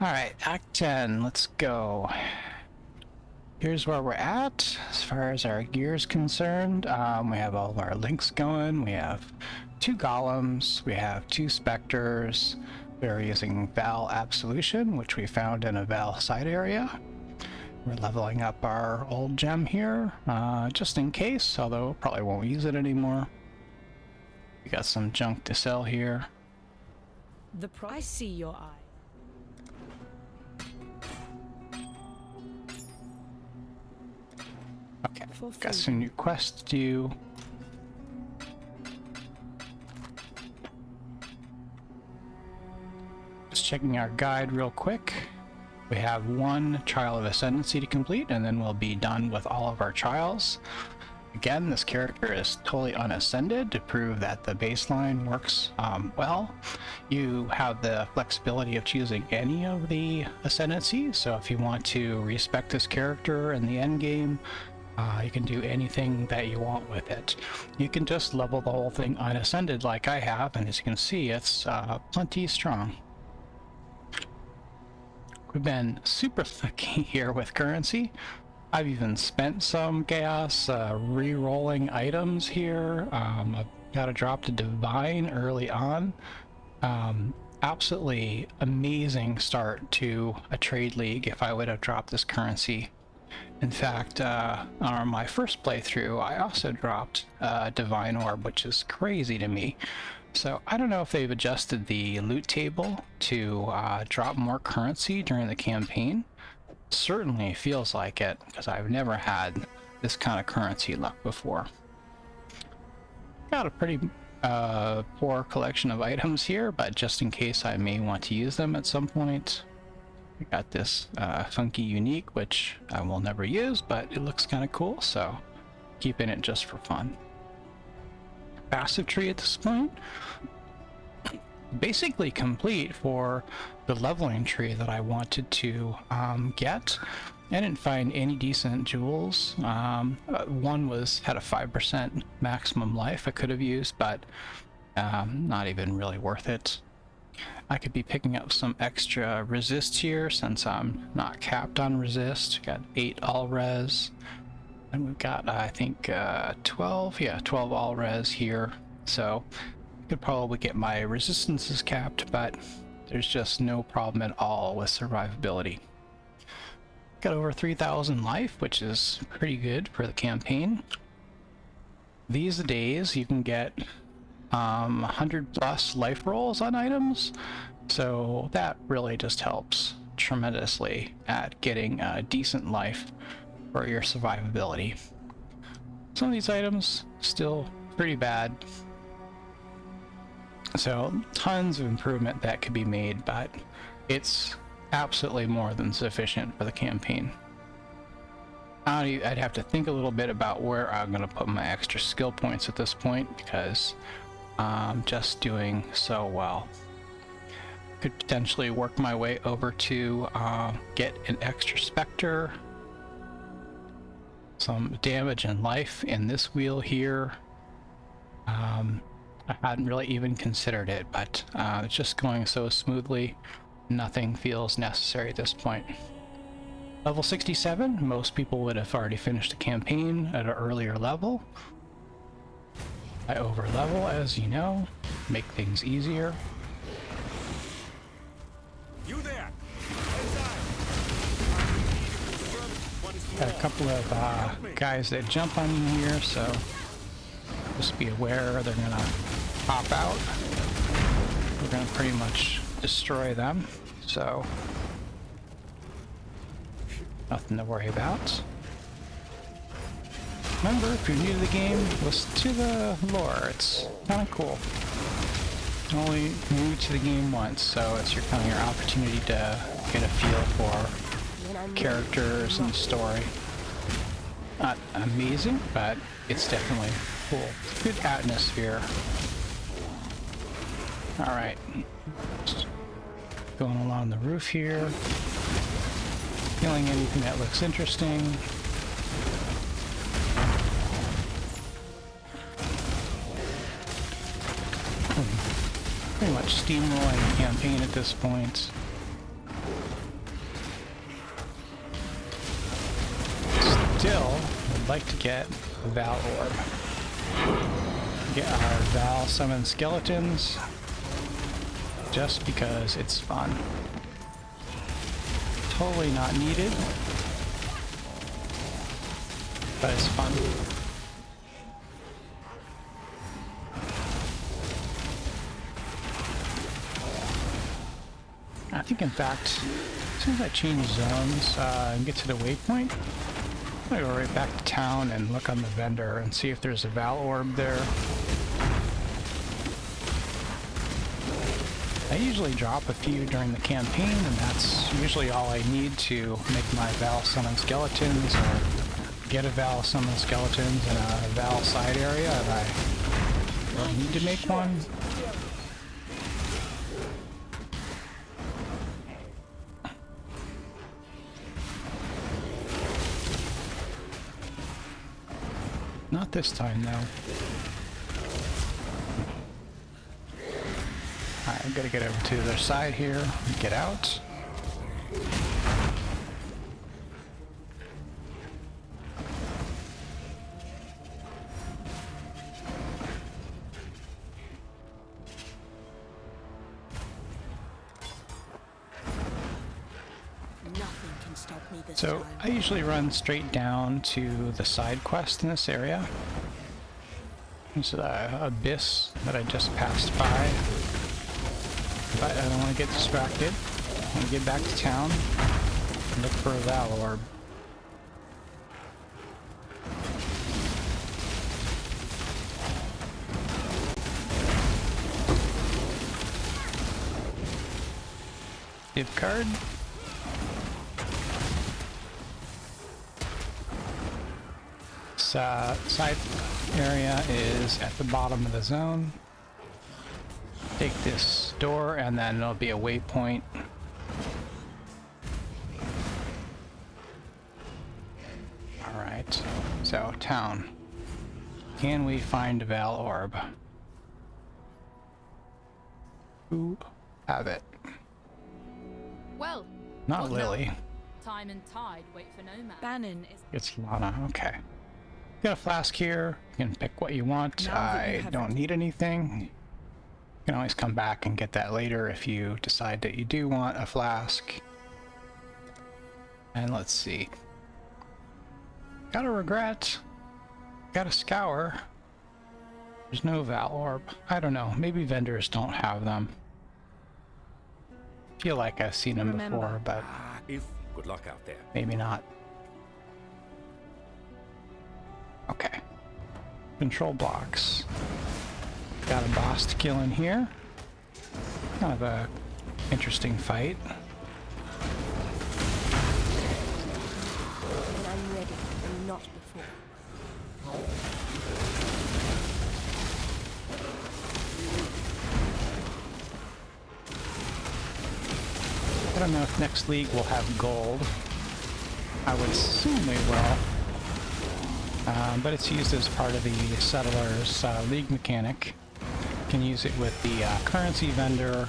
Alright, Act 10, let's go. Here's where we're at as far as our gear is concerned. We have all of our links going. We have 2 golems, we have 2 specters. We're using Val Absolution, which we found in a Val side area. We're leveling up our old gem here, just in case, although probably won't use it anymore. We got some junk to sell here. I see your eye. Okay, got some new quests to do. Just checking our guide real quick. We have 1 Trial of Ascendancy to complete, and then we'll be done with all of our trials. Again, this character is totally unascended to prove that the baseline works well. You have the flexibility of choosing any of the ascendancies, so if you want to respec this character in the end game, you can do anything that you want with it. You can just level the whole thing unascended like I have, and as you can see, it's plenty strong. We've been super lucky here with currency. I've even spent some gas re-rolling items here. I've got a drop to Divine early on. Absolutely amazing start to a trade league if I would have dropped this currency. In fact, on my first playthrough, I also dropped Divine Orb, which is crazy to me. So I don't know if they've adjusted the loot table to drop more currency during the campaign. Certainly feels like it, because I've never had this kind of currency luck before. Got a pretty poor collection of items here, but just in case I may want to use them at some point. I got this funky unique, which I will never use, but it looks kind of cool, so keeping it just for fun. Passive tree at this point. Basically complete for the leveling tree that I wanted to get. I didn't find any decent jewels. One had a 5% maximum life I could have used, but not even really worth it. I could be picking up some extra resist here since I'm not capped on resist. Got 8 all res, and we've got I think 12 all res here, so could probably get my resistances capped, but there's just no problem at all with survivability. Got over 3,000 life, which is pretty good for the campaign. These days you can get 100 plus life rolls on items, so that really just helps tremendously at getting a decent life for your survivability. Some of these items still pretty bad, so tons of improvement that could be made, but it's absolutely more than sufficient for the campaign. I'd have to think a little bit about where I'm going to put my extra skill points at this point, because I'm just doing so well. Could potentially work my way over to get an extra specter, some damage and life in this wheel here. I hadn't really even considered it, but it's just going so smoothly, nothing feels necessary at this point. Level 67, most people would have already finished the campaign at an earlier level. I over level, as you know, make things easier. You there? Got a couple of guys that jump on you here, so just be aware they're gonna pop out. We're gonna pretty much destroy them, so nothing to worry about. Remember, if you're new to the game, listen to the lore. It's kind of cool. Only new to the game once, so it's your kind of your opportunity to get a feel for characters and story. Not amazing, but it's definitely cool. Good atmosphere. All right, just going along the roof here, killing anything that looks interesting. Pretty much steamrolling the campaign at this point. still would like to get a Val Orb. Get our Val Summon Skeletons, just because it's fun. Totally not needed, but it's fun. I think, in fact, as soon as I change zones and get to the waypoint, I'm gonna go right back to town and look on the vendor and see if there's a Val Orb there. I usually drop a few during the campaign, and that's usually all I need to make my Val Summon Skeletons, or get a Val Summon Skeletons in a Val side area, and I don't need to make one. Not this time, though. Alright, I'm gonna get over to the other side here and get out. Nothing can stop me this So time. I usually run straight down to the side quest in this area. There's an abyss that I just passed by. But I don't want to get distracted. I want to get back to town and look for a Val Orb. Gift card. Side area is at the bottom of the zone. Take this door and then there'll be a waypoint. Alright, so town. Can we find a Val Orb? Who have it? Well, Not what Lily. now? Time and tide wait for no man. Bannon is. It's Lana, okay. Got a flask here. You can pick what you want. Now that you I have don't it. need anything. You can always come back and get that later if you decide that you do want a flask. And let's see. Got a regret. Got a scour. There's no Val Orb. I don't know. Maybe vendors don't have them. Feel like I've seen them Remember. before, but If good luck out there. maybe not. Okay. Control blocks. Got a boss to kill in here. Kind of a interesting fight. When I'm ready, and not before. I don't know if next league will have gold. I would assume they will. But it's used as part of the Settlers league mechanic. You can use it with the currency vendor,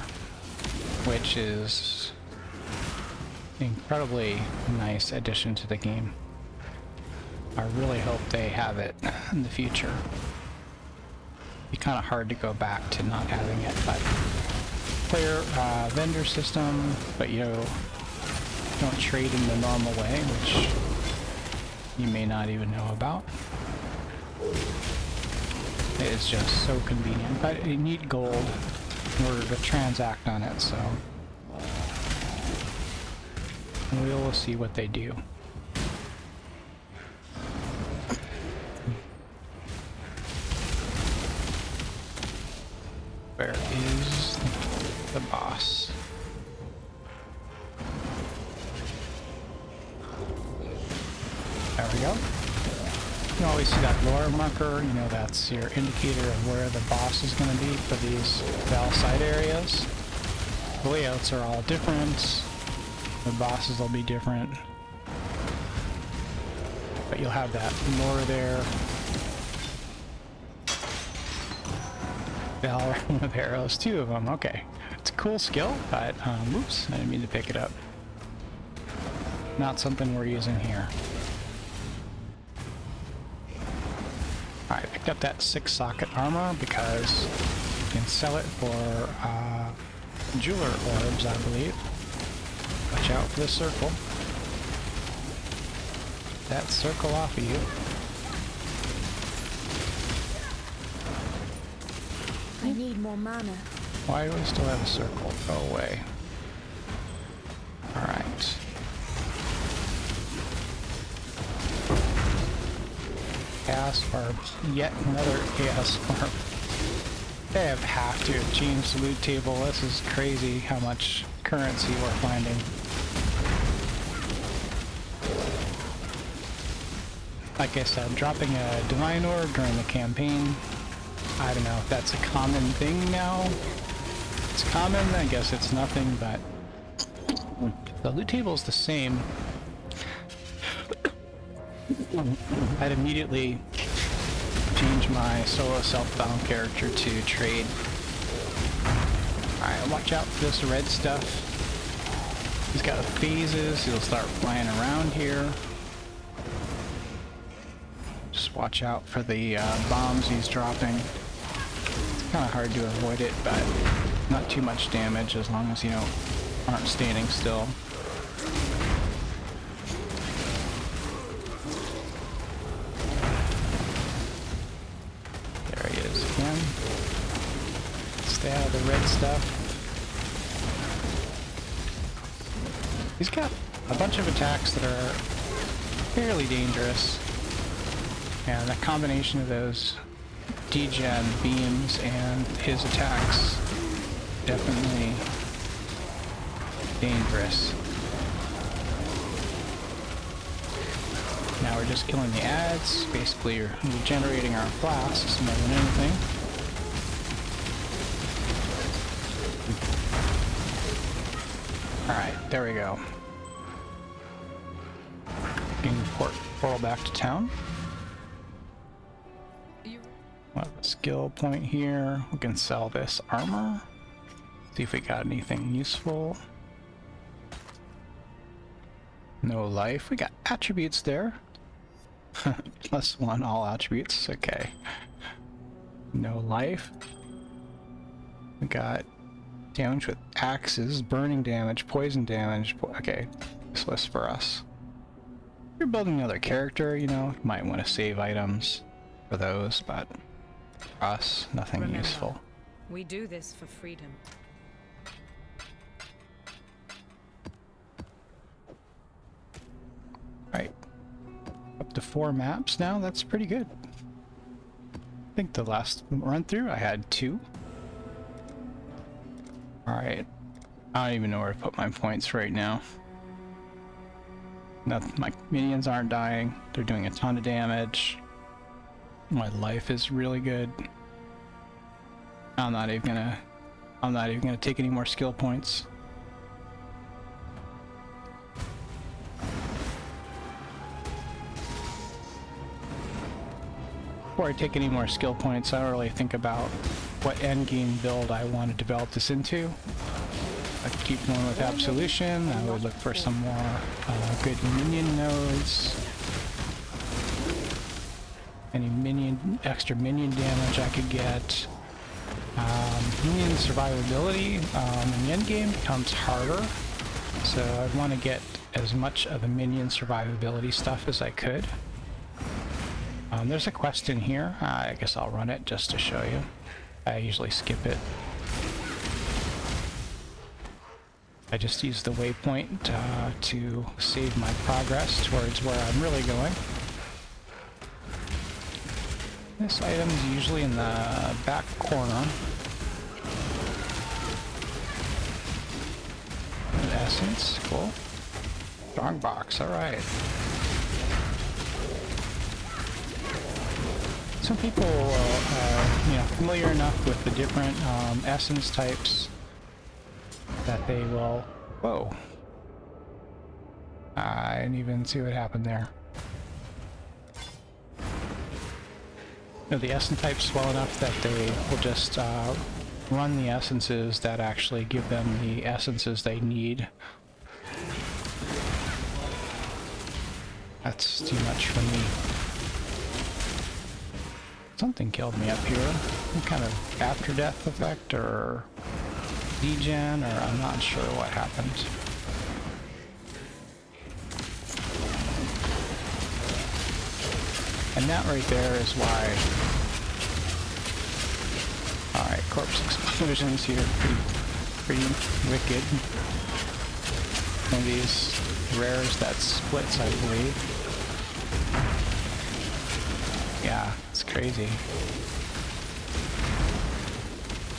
which is an incredibly nice addition to the game. I really hope they have it in the future. Be kind of hard to go back to not having it, but player vendor system, but you don't trade in the normal way, which you may not even know about. It is just so convenient, but you need gold in order to transact on it, so we'll see what they do. Where is the boss? There we go. You can always see that lore marker, you know, that's your indicator of where the boss is going to be for these Val side areas. The layouts are all different, the bosses will be different, but you'll have that lore there. Val with arrows, 2 of them, okay. It's a cool skill, but oops, I didn't mean to pick it up. Not something we're using here. picked up that 6-socket armor because you can sell it for jeweler orbs, I believe. Watch out for the circle. That circle off of you. I need more mana. Why do we still have a circle? Go away. Alright. Chaos Orb. Yet another Chaos Orb. They have to have changed the loot table. This is crazy how much currency we're finding. Like I said, dropping a Divine Orb during the campaign, I don't know if that's a common thing now. It's common, I guess it's nothing, but the loot table is the same. I'd immediately change my solo self-bound character to trade. Alright, watch out for this red stuff. He's got phases, he'll start flying around here. Just watch out for the bombs he's dropping. It's kind of hard to avoid it, but not too much damage as long as you aren't standing still. There he is again. Stay out of the red stuff. He's got a bunch of attacks that are fairly dangerous. And the combination of those degen beams and his attacks, definitely dangerous. Now we're just killing the ads, basically regenerating our flasks more than anything. Alright, there we go. Getting portal back to town. We'll have a skill point here. We can sell this armor. See if we got anything useful. No life. We got attributes there. +1 all attributes. Okay. No life. We got damage with axes, burning damage, poison damage. Okay, this was for us. If you're building another character, you might want to save items for those, but for us, nothing useful. We do this for freedom. Right. Up to 4 maps now, that's pretty good. I think the last run through I had 2. Alright. I don't even know where to put my points right now. Nothing, my minions aren't dying. They're doing a ton of damage. My life is really good. I'm not even gonna take any more skill points. Before I take any more skill points, I don't really think about what endgame build I want to develop this into. I'd keep going with Absolution. I would look for some more good minion nodes. Any extra minion damage I could get. Minion survivability in the endgame becomes harder, so I'd want to get as much of the minion survivability stuff as I could. There's a quest in here. I guess I'll run it just to show you. I usually skip it. I just use the waypoint to save my progress towards where I'm really going. This item is usually in the back corner. An essence, cool. Strong box, alright. Some people are familiar enough with the different essence types that they will... Whoa. I didn't even see what happened there. The essence types well enough that they will just run the essences that actually give them the essences they need. That's too much for me. Something killed me up here. Some kind of after death effect or degen, or I'm not sure what happened. And that right there is why. Alright, corpse explosions here, pretty wicked. One of these rares that splits, I believe. Yeah, it's crazy.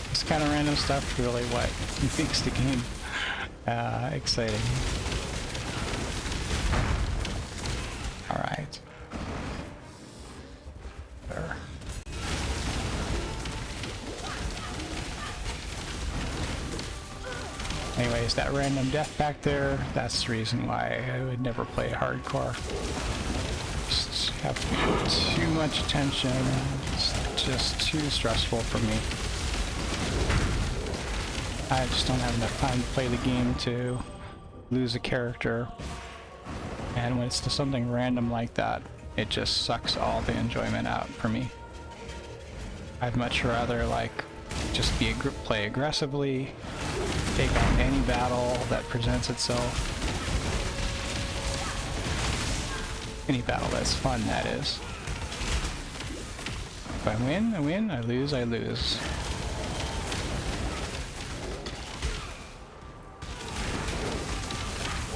This kind of random stuff really what makes the game exciting. Alright. There. Anyways, that random death back there, that's the reason why I would never play hardcore. Just have too much attention. It's just too stressful for me. I just don't have enough time to play the game to lose a character. And when it's to something random like that, it just sucks all the enjoyment out for me. I'd much rather like just play aggressively, take on any battle that presents itself. Any battle that's fun, that is. If I win, I win. I lose, I lose.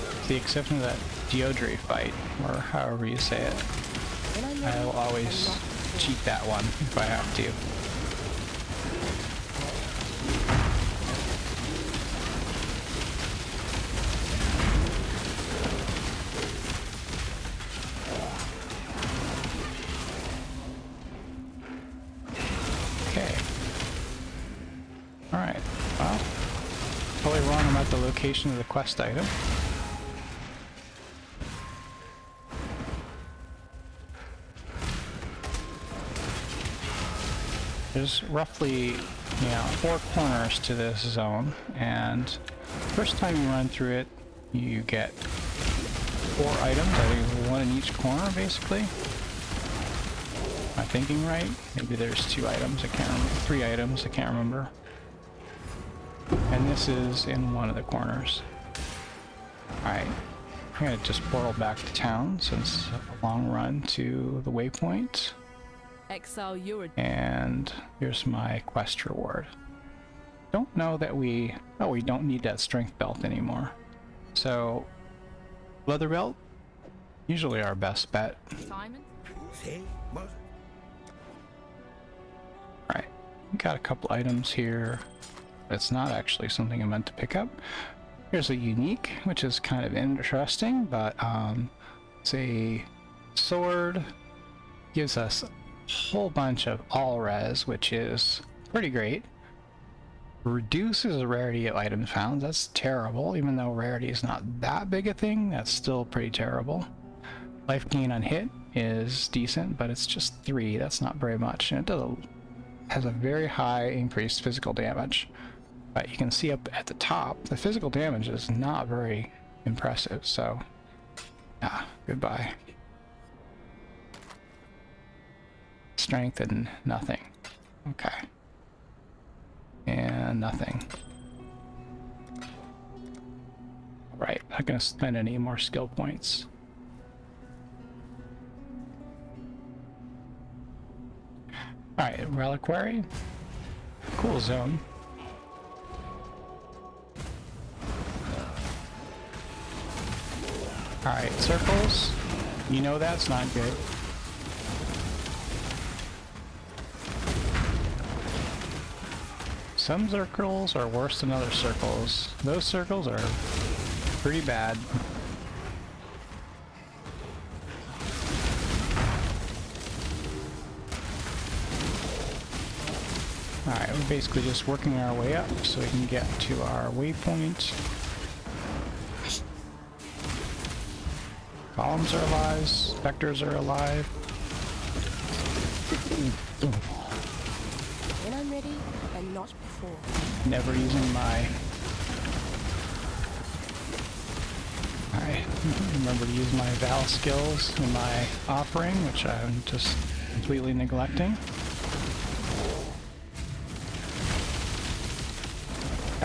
With the exception of that Deodri fight, or however you say it. I will always cheat that one if I have to. Alright, well, totally wrong about the location of the quest item. There's roughly, 4 corners to this zone, and first time you run through it, you get 4 items, I think 1 in each corner, basically. Am I thinking right? Maybe there's 2 items, I can't remember. 3 items, I can't remember. And this is in one of the corners. Alright, I'm gonna just portal back to town since a long run to the waypoint. Exile, you're a... And here's my quest reward. Don't know that we don't need that strength belt anymore. So, leather belt, usually our best bet. Simon? Alright, we got a couple items here. It's not actually something I meant to pick up. Here's a unique, which is kind of interesting, but it's a sword. Gives us a whole bunch of all res, which is pretty great. Reduces the rarity of items found. That's terrible, even though rarity is not that big a thing. That's still pretty terrible. Life gain on hit is decent, but it's just 3. That's not very much, and it has a very high increased physical damage. But you can see up at the top, the physical damage is not very impressive, so yeah, goodbye. Strength and nothing. Okay. And nothing. Right, not gonna spend any more skill points. Alright, reliquary. Cool zone. Alright, circles. You know that's not good. Some circles are worse than other circles. Those circles are pretty bad. Alright, we're basically just working our way up so we can get to our waypoint. Columns are alive, specters are alive. When I'm ready, and not before. Never using my... I remember to use my Val skills in my offering, which I'm just completely neglecting.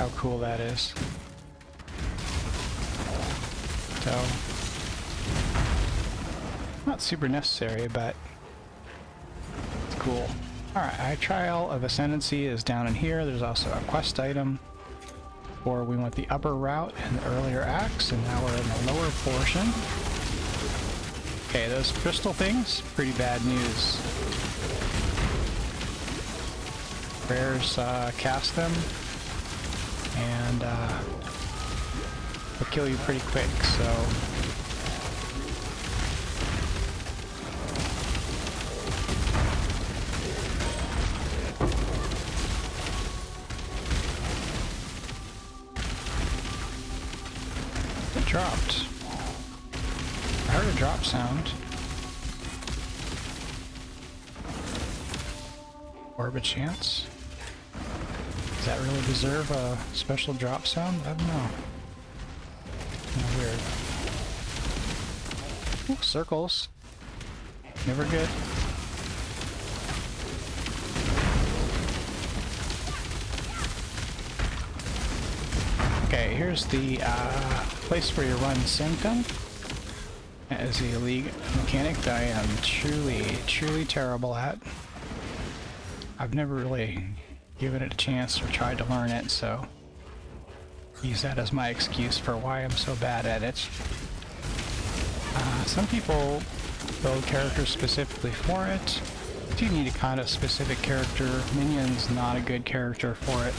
how cool that is. So, not super necessary, but it's cool. Alright, our Trial of Ascendancy is down in here. There's also a quest item. Or we went the upper route in the earlier acts, and now we're in the lower portion. Okay, those crystal things, pretty bad news. Bears cast them, and they'll kill you pretty quick, so... It dropped. I heard a drop sound. Orb of Chance? Does that really deserve a special drop sound? I don't know. Kinda weird. Ooh, circles. Never good. Okay, here's the place where you run Sanctum. As a league mechanic that I am truly terrible at. I've never really given it a chance or tried to learn it, so use that as my excuse for why I'm so bad at it. Some people build characters specifically for it. If you need a kind of specific character, Minion's not a good character for it.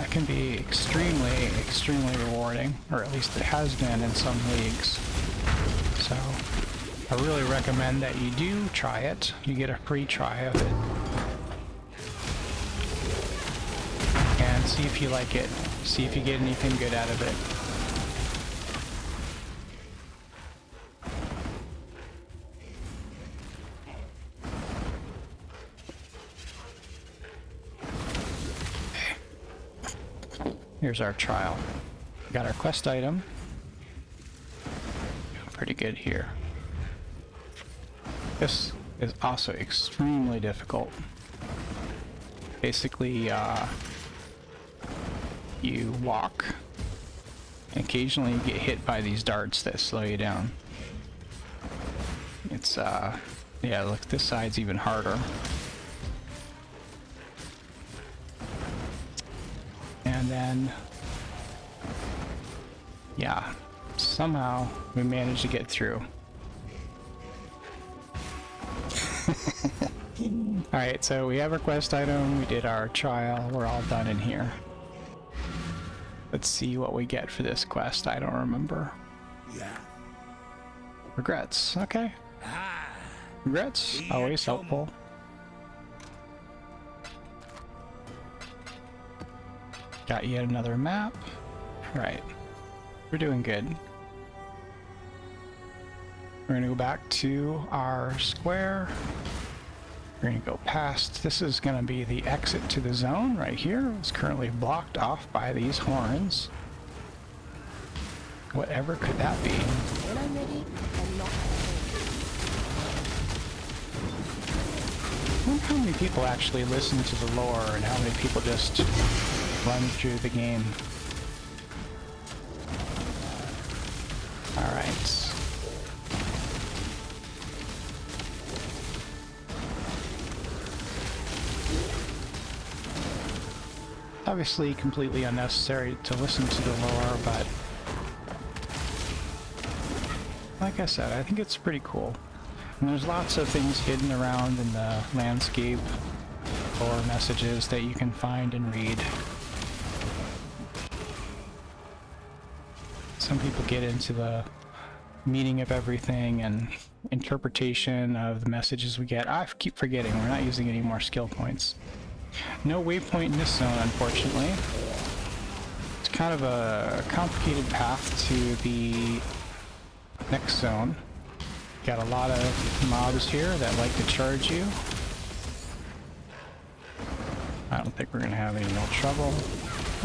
It can be extremely rewarding, or at least it has been in some leagues. So, I really recommend that you do try it. You get a free try of it. And see if you like it. See if you get anything good out of it. Okay. Here's our trial. We got our quest item. Pretty good here. This is also extremely difficult. Basically, you walk, and occasionally you get hit by these darts that slow you down. It's, yeah, look, this side's even harder. And then, yeah. Somehow we managed to get through. Alright, so we have our quest item, we did our trial, we're all done in here. Let's see what we get for this quest, I don't remember. Yeah. Regrets, okay. Regrets, always helpful. Got yet another map. Right. We're doing good. We're gonna go back to our square. We're gonna go past. This is gonna be the exit to the zone right here. It's currently blocked off by these horns. Whatever could that be? When I'm ready and not before. I wonder how many people actually listen to the lore and how many people just run through the game. Alright. Obviously completely unnecessary to listen to the lore, but like I said, I think it's pretty cool. And there's lots of things hidden around in the landscape or messages that you can find and read. Some people get into the meaning of everything and interpretation of the messages we get. I keep forgetting we're not using any more skill points. No waypoint in this zone, unfortunately. It's kind of a complicated path to the next zone. Got a lot of mobs here that like to charge you. I don't think we're gonna have any real trouble.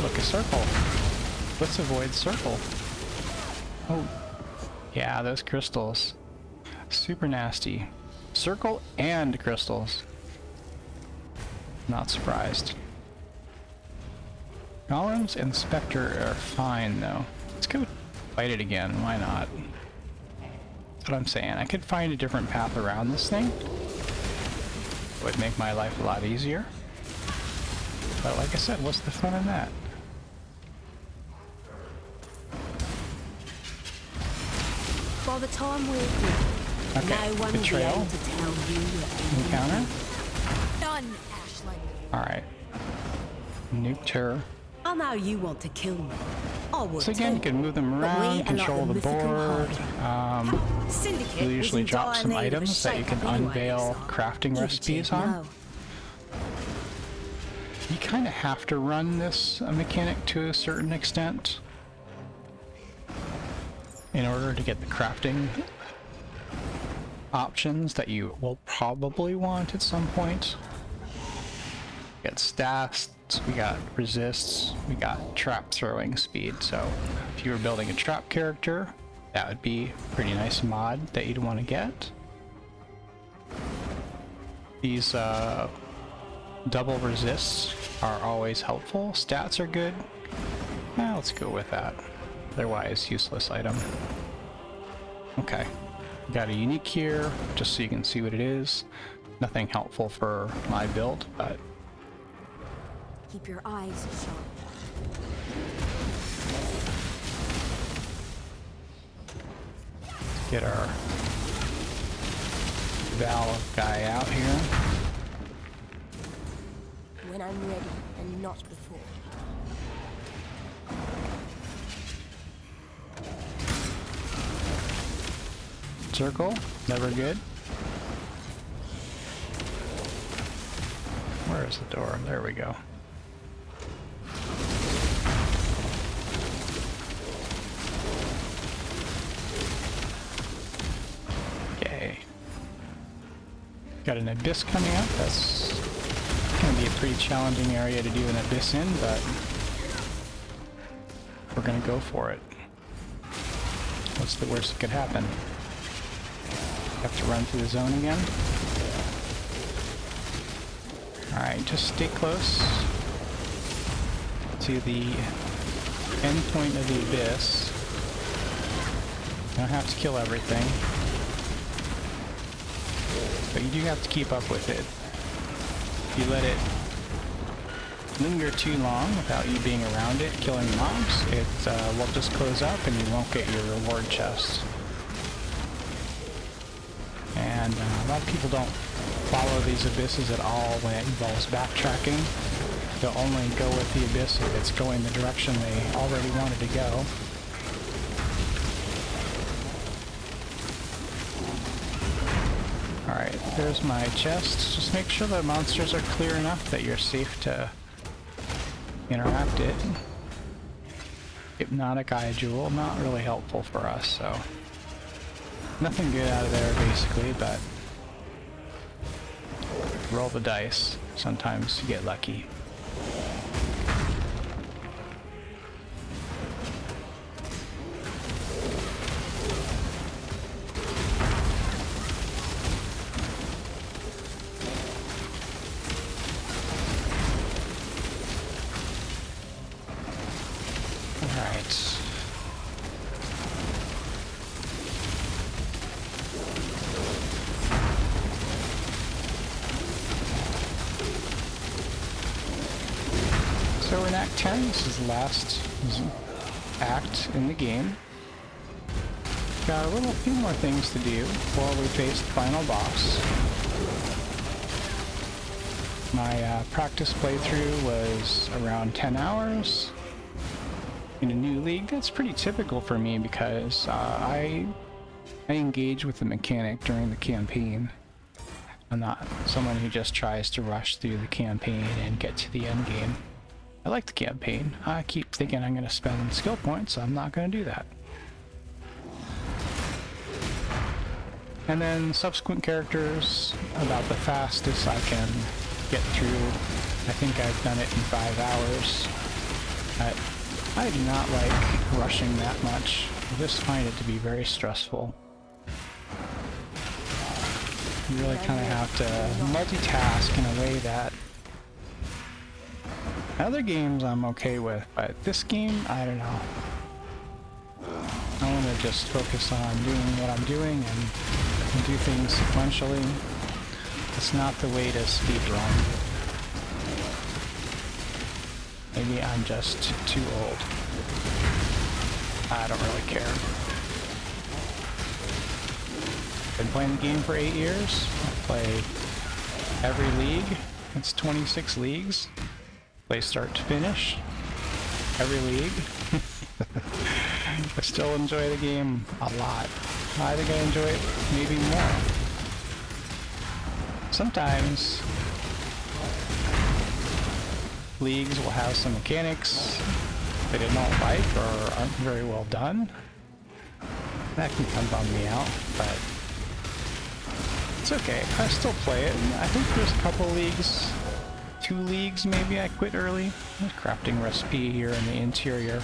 Look, a circle. Let's avoid circle. Oh, yeah, those crystals. Super nasty. Circle and crystals. Not surprised. Golems and Spectre are fine though. Let's go fight it again, why not? That's what I'm saying. I could find a different path around this thing. Would make my life a lot easier. But like I said, what's the fun in that? By the time we're through, Okay, no one will be betrayal. able to tell you. Encounter. Done, Ashley. Alright. Nuked her. I know you want to kill me. I would So again, you too. can move them But we around, are control like the the mythical board. heart. Syndicate You'll was usually in drop dire some need of a items that you can shake-up anyway, unveil so crafting give it recipes to you on. now. You kind of have to run this mechanic to a certain extent in order to get the crafting options that you will probably want at some point. We got stats, we got resists, we got trap throwing speed. So if you were building a trap character, that would be a pretty nice mod that you'd want to get. These double resists are always helpful. Stats are good. Let's go with that. Otherwise, useless item. Okay. Got a unique here, just so you can see what it is. Nothing helpful for my build, but Keep your eyes sharp. get our Valve guy out here. When I'm ready and not before. Circle, never good. Where is the door? There we go. Okay. Got an abyss coming up. That's gonna be a pretty challenging area to do an abyss in, but we're gonna go for it. What's the worst that could happen? Have to run through the zone again. Alright, just stay close to the end point of the abyss. You don't have to kill everything, but you do have to keep up with it. If you let it linger too long without you being around it, killing mobs, it will just close up and you won't get your reward chest. And a lot of people don't follow these abysses at all when it involves backtracking. They'll only go with the abyss if it's going the direction they already wanted to go. Alright, there's my chest. Just make sure the monsters are clear enough that you're safe to interact it. Hypnotic Eye Jewel, not really helpful for us, so nothing good out of there basically, but roll the dice. Sometimes you get lucky. Alright. So we're in Act 10, this is the last act in the game. Got a few more things to do before we face the final boss. My practice playthrough was around 10 hours. In a new league, that's pretty typical for me because I engage with the mechanic during the campaign. I'm not someone who just tries to rush through the campaign and get to the end game. I like the campaign. I keep thinking I'm going to spend skill points, so I'm not going to do that. And then subsequent characters, about the fastest I can get through. I think I've done it in 5 hours. I do not like rushing that much. I just find it to be very stressful. You really kind of have to multitask in a way that Other games I'm okay with, but this game, I don't know. I want to just focus on doing what I'm doing and do things sequentially. It's not the way to speedrun. Maybe I'm just too old. I don't really care. Been playing the game for 8 years. I play every league. It's 26 leagues. Play start to finish. Every league. I still enjoy the game a lot. I think I enjoy it maybe more. Sometimes leagues will have some mechanics that I don't like or aren't very well done. That can kind of bum me out, but it's okay. I still play it. I think there's a couple leagues, 2 leagues maybe I quit early. Crafting recipe here in the interior.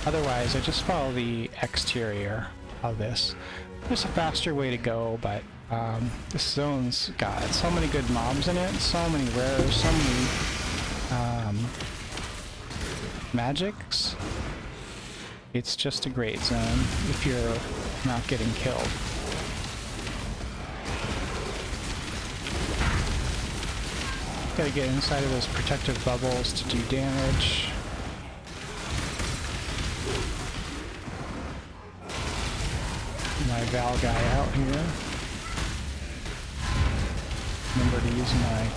Otherwise, I just follow the exterior of this. There's a faster way to go, but this zone's got so many good mobs in it, so many rares, so many magics. It's just a great zone if you're not getting killed. Gotta get inside of those protective bubbles to do damage. My Val guy out here. Remember to use my...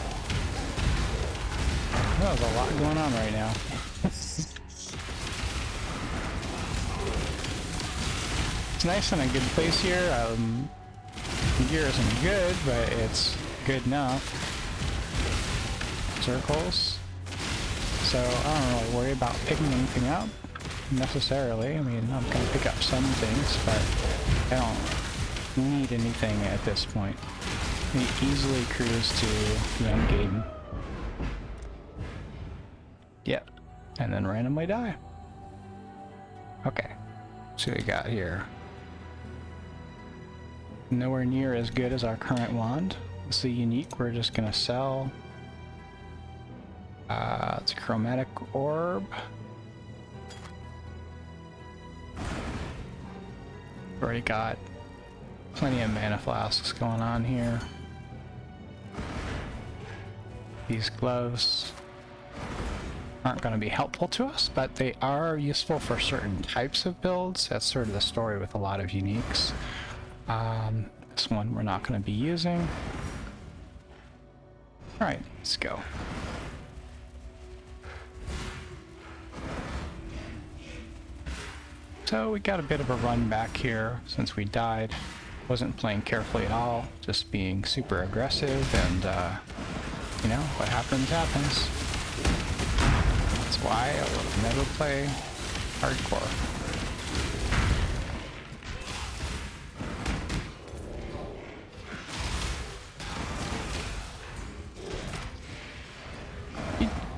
Oh, there's a lot going on right now. It's nice and a good place here. Gear isn't good, but it's good enough. Circles. So I don't really worry about picking anything up necessarily. I mean, I'm gonna pick up some things, but I don't need anything at this point. We easily cruise to the end game. Yep. And then randomly die. Okay. So we got here. Nowhere near as good as our current wand. It's the unique we're just gonna sell. It's a chromatic orb. Already got plenty of mana flasks going on here. These gloves aren't going to be helpful to us, but they are useful for certain types of builds. That's sort of the story with a lot of uniques. This one we're not going to be using. Alright, let's go. So we got a bit of a run back here since we died. Wasn't playing carefully at all, just being super aggressive, and you know, what happens happens. That's why I will never play hardcore.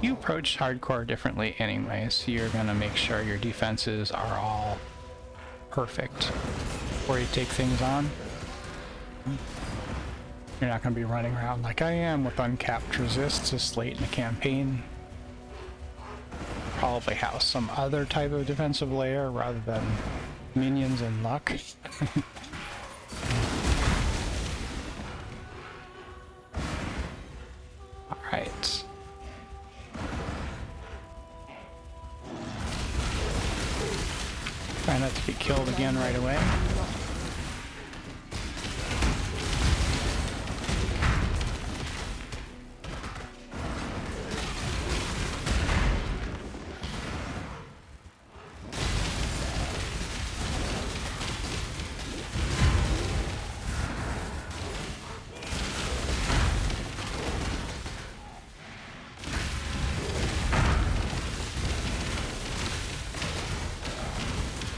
You approach hardcore differently anyway, so you're gonna make sure your defenses are all perfect before you take things on. You're not gonna be running around like I am with uncapped resists this late in the campaign. Probably have some other type of defensive layer rather than minions and luck. Alright. Try not to be killed again right away.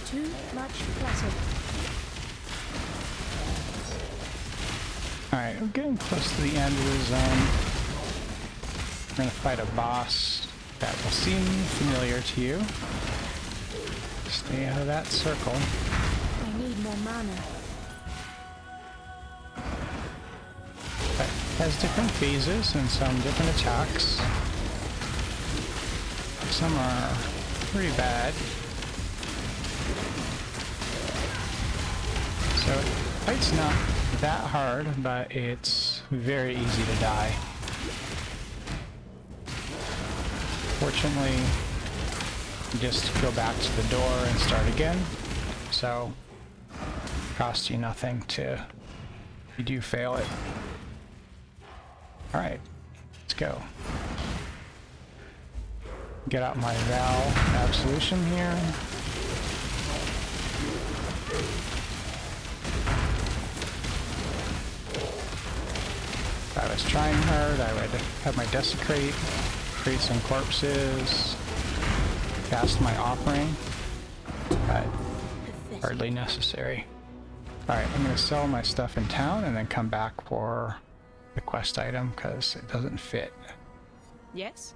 Too much clutter. Alright, we're getting close to the end of the zone. We're gonna fight a boss that will seem familiar to you. Stay out of that circle. I need more mana. It has different phases and some different attacks. Some are pretty bad. So fight's not that hard, but it's very easy to die. Fortunately, you just go back to the door and start again. So costs you nothing to you do fail it. Alright, let's go. Get out my Val Absolution here. If I was trying hard, I would have my Desecrate, create some corpses, cast my Offering, but hardly necessary. Alright, I'm going to sell my stuff in town and then come back for the quest item because it doesn't fit. Yes?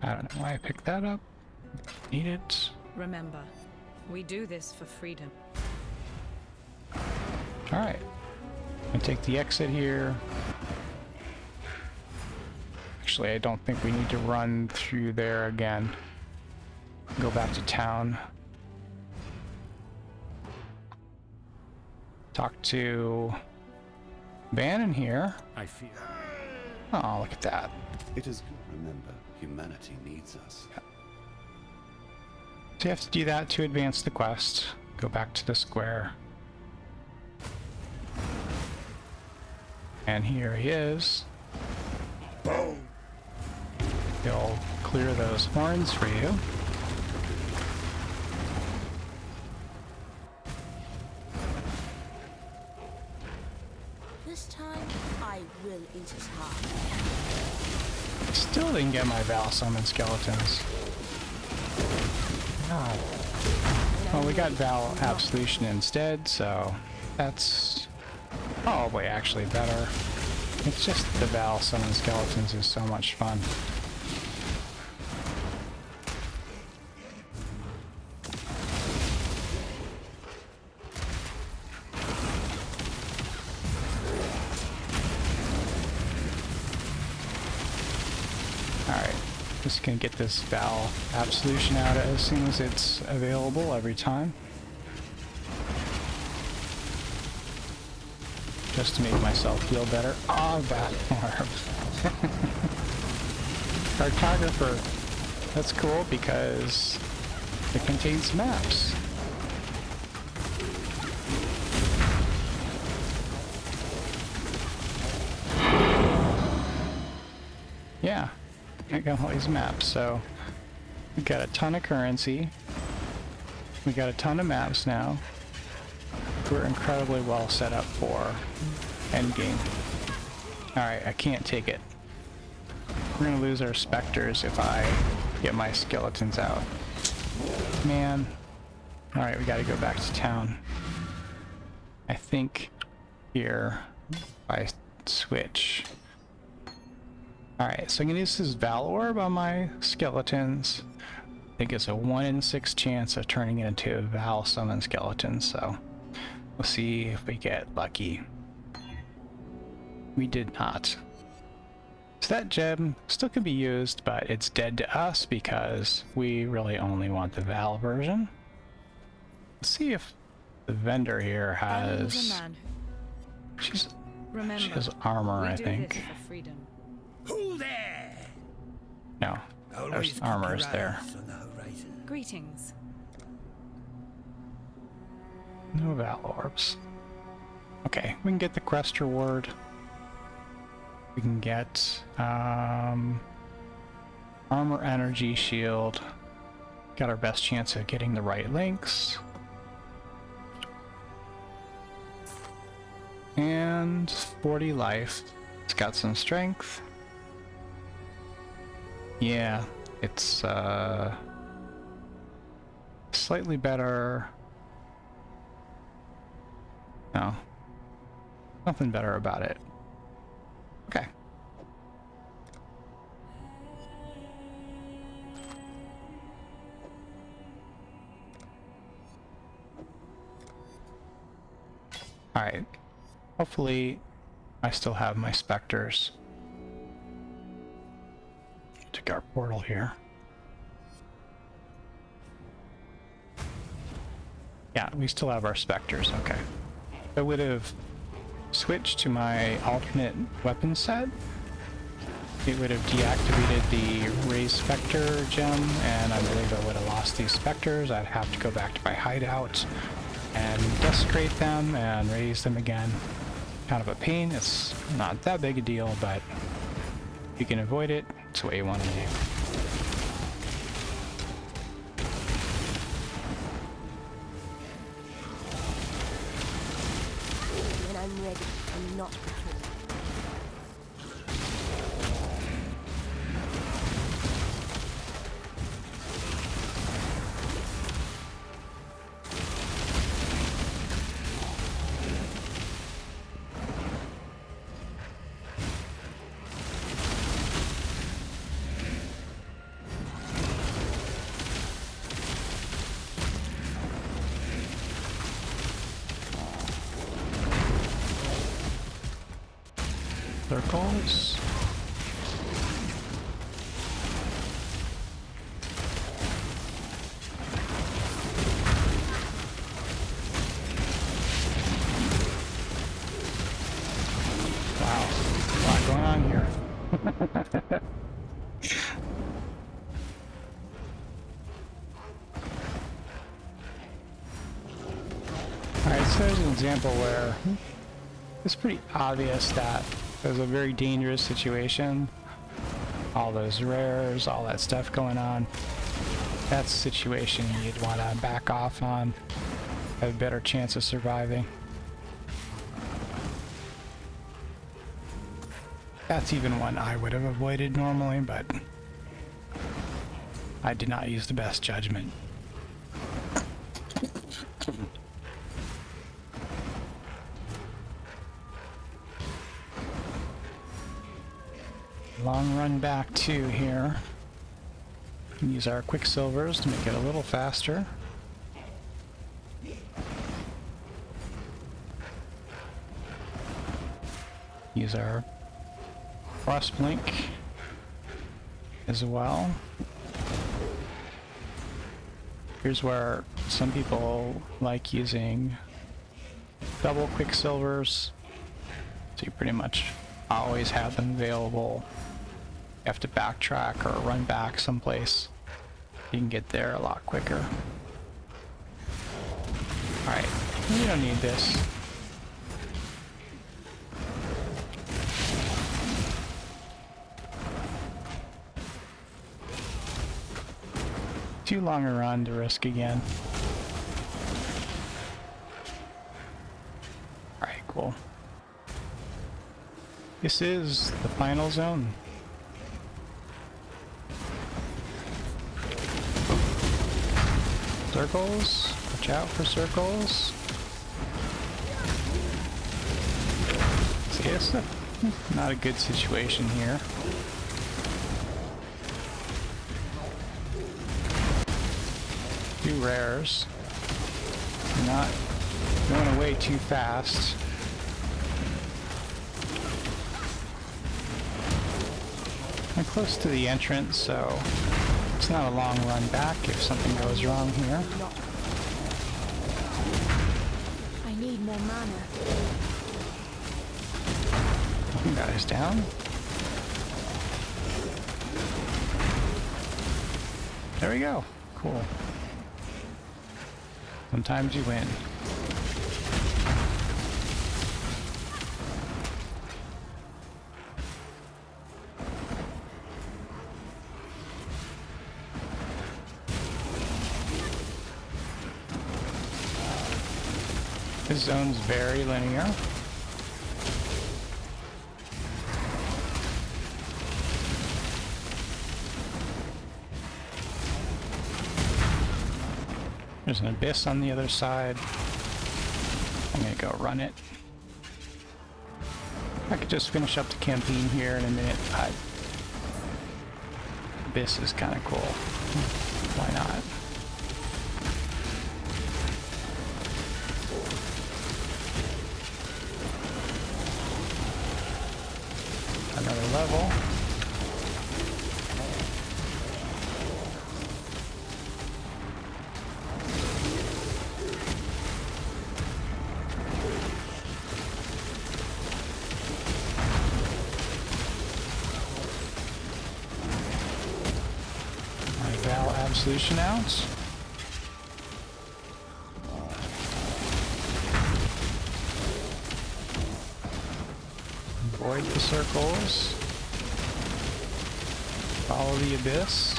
I don't know why I picked that up. Need it. Remember, we do this for freedom. Alright. I'm gonna take the exit here. Actually, I don't think we need to run through there again. Go back to town. Talk to Bannon here. I fear. Oh, look at that. It is good. Remember, humanity needs us. So you have to do that to advance the quest. Go back to the square. And here he is. He'll clear those horns for you. This time, I will eat his heart. Still didn't get my Val Summon skeletons. God. Well, we got Val Absolution instead, so that's probably actually better. It's just the Val Summon skeletons is so much fun. Alright, just gonna get this Val Absolution out as soon as it's available every time. Just to make myself feel better. Oh, that orb. Cartographer. That's cool because it contains maps. Yeah, I got all these maps, so we got a ton of currency. We got a ton of maps now. We're incredibly well set up for endgame. Alright, I can't take it. We're gonna lose our specters if I get my skeletons out. Man. Alright, we gotta go back to town. I think here, if I switch. Alright, so I'm gonna use this Val Orb on my skeletons. I think it's a 1 in 6 chance of turning it into a Val Summon skeleton, so we'll see if we get lucky. We did not. So that gem still can be used, but it's dead to us because we really only want the Val version. Let's see if the vendor here Bannon was a has... man She Remember, has armor, we I do think. this for freedom. Who there? No, there's armor is there. On the horizon. Greetings. No Val Orbs. Okay, we can get the quest reward. We can get armor energy shield. Got our best chance of getting the right links. And 40 life. It's got some strength. Yeah, it's slightly better. No, nothing better about it. Okay. Alright, Hopefully, I still have my specters. Took our portal here. Yeah, we still have our specters, okay. I would have switched to my alternate weapon set. It would have deactivated the raised specter gem, and I believe I would have lost these specters. I'd have to go back to my hideout and desecrate them and raise them again. Kind of a pain. It's not that big a deal, but if you can avoid it, it's what you want to do. When I'm ready, I'm not before. Circles. Wow, a lot going on here. Alright, so there's an example where it's pretty obvious that there's a very dangerous situation. All those rares, all that stuff going on. That's a situation you'd want to back off on. Have a better chance of surviving. That's even one I would have avoided normally, but I did not use the best judgment. Long run back to here. Use our quicksilvers to make it a little faster. Use our frost blink as well. Here's where some people like using double quicksilvers, so you pretty much always have them available. You have to backtrack or run back someplace. You can get there a lot quicker. Alright, we don't need this. Too long a run to risk again. Alright, cool. This is the final zone. Circles. Watch out for circles. See, it's not a good situation here. Two rares. Not going away too fast. I'm close to the entrance, so it's not a long run back if something goes wrong here. I need more mana. One guy's down. There we go. Cool. Sometimes you win. This zone's very linear. There's an abyss on the other side. I'm gonna go run it. I could just finish up the campaign here in a minute, but abyss is kind of cool. Why not? absolution out. Avoid the circles. Follow the abyss.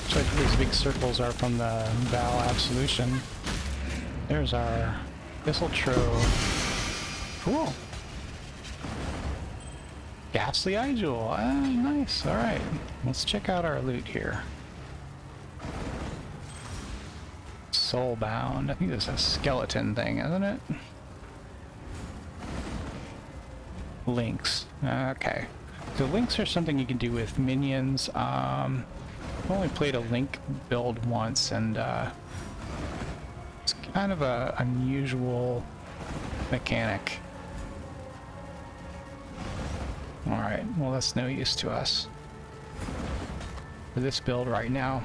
Looks like these big circles are from the Val Absolution. There's our Abyssal Trove. Cool. Ghastly Eye Jewel. Ah, nice. Alright. Let's check out our loot here. Soulbound. I think this is a skeleton thing, isn't it? Links. Okay. So links are something you can do with minions. I've only played a link build once, and it's kind of a unusual mechanic. Alright, well that's no use to us for this build right now.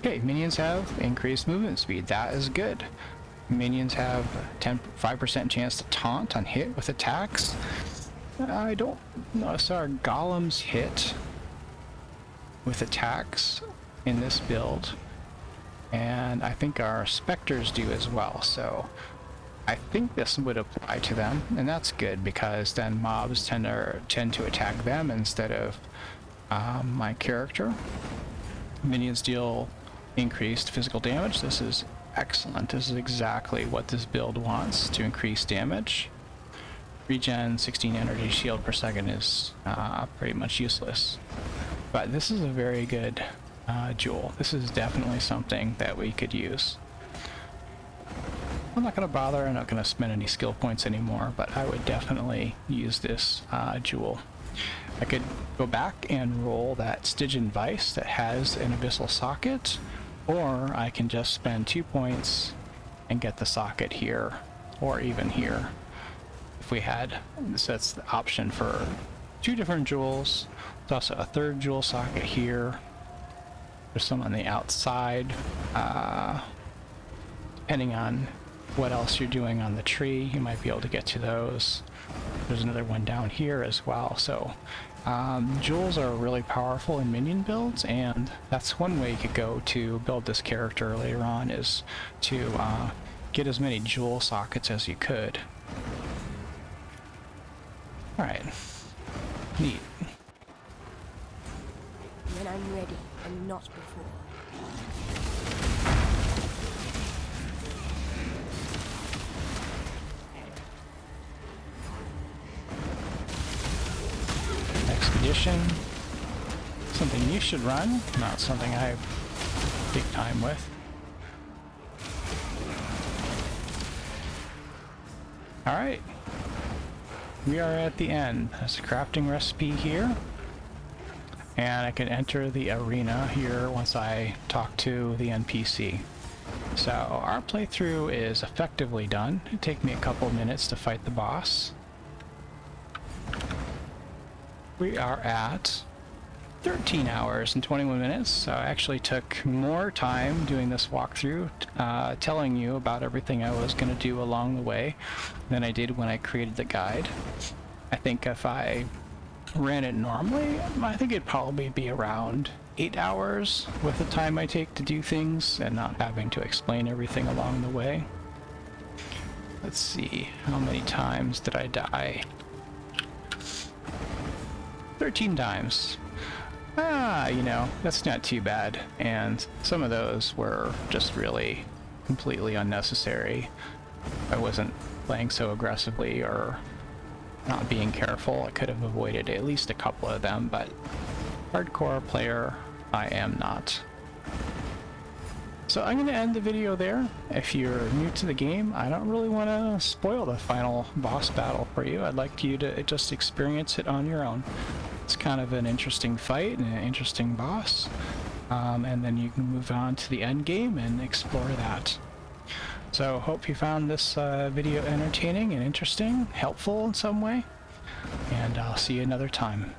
Okay, minions have increased movement speed. That is good. Minions have 5% chance to taunt on hit with attacks. I don't notice our golems hit with attacks in this build, and I think our specters do as well, so I think this would apply to them, and that's good because then mobs tend to attack them instead of my character. Minions deal increased physical damage. This is excellent. This is exactly what this build wants, to increase damage. Regen 16 energy shield per second is pretty much useless. But this is a very good jewel. This is definitely something that we could use. I'm not going to bother, I'm not going to spend any skill points anymore, but I would definitely use this jewel. I could go back and roll that Stygian Vice that has an Abyssal Socket, or I can just spend 2 points and get the socket here, or even here. If we had, so that's the option for 2 different jewels. There's also a 3rd jewel socket here. There's some on the outside. Depending on what else you're doing on the tree, you might be able to get to those. There's another one down here as well. So jewels are really powerful in minion builds, and that's one way you could go to build this character later on, is to get as many jewel sockets as you could. Alright. Neat. When I'm ready, and not before. Expedition. Something you should run, not something I have big time with. Alright. We are at the end. There's a crafting recipe here. And I can enter the arena here once I talk to the NPC. So our playthrough is effectively done. It'll take me a couple minutes to fight the boss. We are at 13 hours and 21 minutes, so I actually took more time doing this walkthrough, telling you about everything I was going to do along the way than I did when I created the guide. I think if I ran it normally, I think it'd probably be around 8 hours with the time I take to do things and not having to explain everything along the way. Let's see, how many times did I die? 13 times. You know, that's not too bad, and some of those were just really completely unnecessary. I wasn't playing so aggressively or not being careful. I could have avoided at least a couple of them, but hardcore player I am not. So I'm going to end the video there. If you're new to the game, I don't really want to spoil the final boss battle for you. I'd like you to just experience it on your own. It's kind of an interesting fight and an interesting boss, and then you can move on to the end game and explore that. So hope you found this video entertaining and interesting, helpful in some way, and I'll see you another time.